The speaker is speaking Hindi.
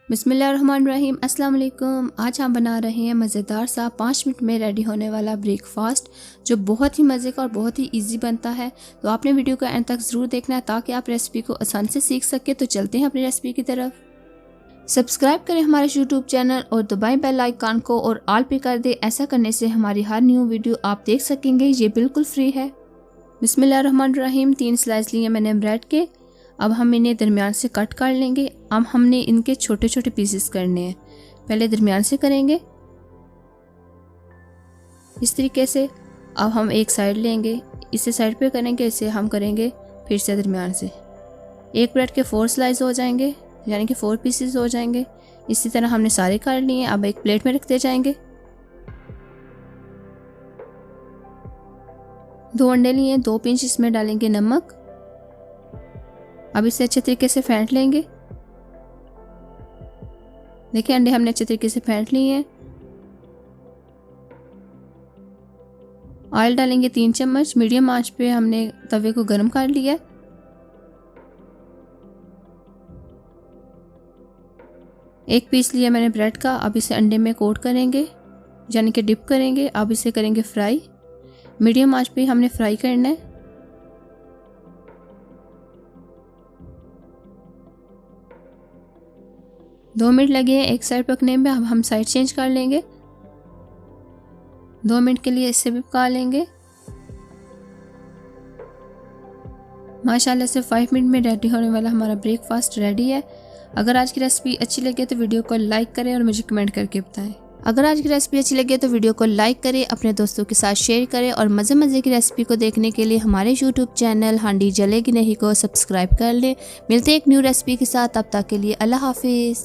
बिस्मिल्लाहिर्रहमानिर्रहीम। अस्सलाम वालेकुम। आज हम बना रहे हैं मज़ेदार सा 5 मिनट में रेडी होने वाला ब्रेकफास्ट जो बहुत ही मज़े का और बहुत ही इजी बनता है। तो आपने वीडियो को एंड तक ज़रूर देखना है ताकि आप रेसिपी को आसानी से सीख सके। तो चलते हैं अपनी रेसिपी की तरफ। सब्सक्राइब करें हमारे यूट्यूब चैनल और दबाएं बेल आइकन को और ऑल पे कर दें। ऐसा करने से हमारी हर न्यू वीडियो आप देख सकेंगे। ये बिल्कुल फ्री है। बिस्मिल्लाहिर्रहमानिर्रहीम। 3 स्लाइस लिए मैंने ब्रेड के। अब हम इन्हें दरमियान से कट कर लेंगे। अब हमने इनके छोटे छोटे पीसेस करने हैं। पहले दरमियान से करेंगे इस तरीके से। अब हम एक साइड लेंगे, इसे साइड पे करेंगे, इसे हम करेंगे फिर से दरमियान से। एक ब्रेड के 4 स्लाइस हो जाएंगे, यानी कि 4 पीसेस हो जाएंगे। इसी तरह हमने सारे कर लिए। अब एक प्लेट में रखते जाएंगे। 2 अंडे लिए, 2 पिंच इसमें डालेंगे नमक। अब इसे अच्छे तरीके से फेंट लेंगे। देखिए अंडे हमने अच्छे तरीके से फेंट लिए हैं। ऑयल डालेंगे 3 चम्मच। मीडियम आंच पे हमने तवे को गर्म कर लिया। एक पीस लिया मैंने ब्रेड का। अब इसे अंडे में कोट करेंगे, यानी कि डिप करेंगे। अब इसे करेंगे फ्राई। मीडियम आंच पे हमने फ्राई करना है। दो मिनट लगे हैं एक साइड पकने में। अब हम साइड चेंज कर लेंगे। 2 मिनट के लिए इससे भी पका लेंगे। माशाल्लाह से 5 मिनट में रेडी होने वाला हमारा ब्रेकफास्ट रेडी है। अगर आज की रेसिपी अच्छी लगे तो वीडियो को लाइक करें और मुझे कमेंट करके बताएं। अगर आज की रेसिपी अच्छी लगे तो वीडियो को लाइक करें, अपने दोस्तों के साथ शेयर करें और मज़े मज़े की रेसिपी को देखने के लिए हमारे यूट्यूब चैनल हांडी जलेगी नहीं को सब्सक्राइब कर लें। मिलते हैं एक न्यू रेसिपी के साथ। तब तक के लिए अल्लाह हाफिज़।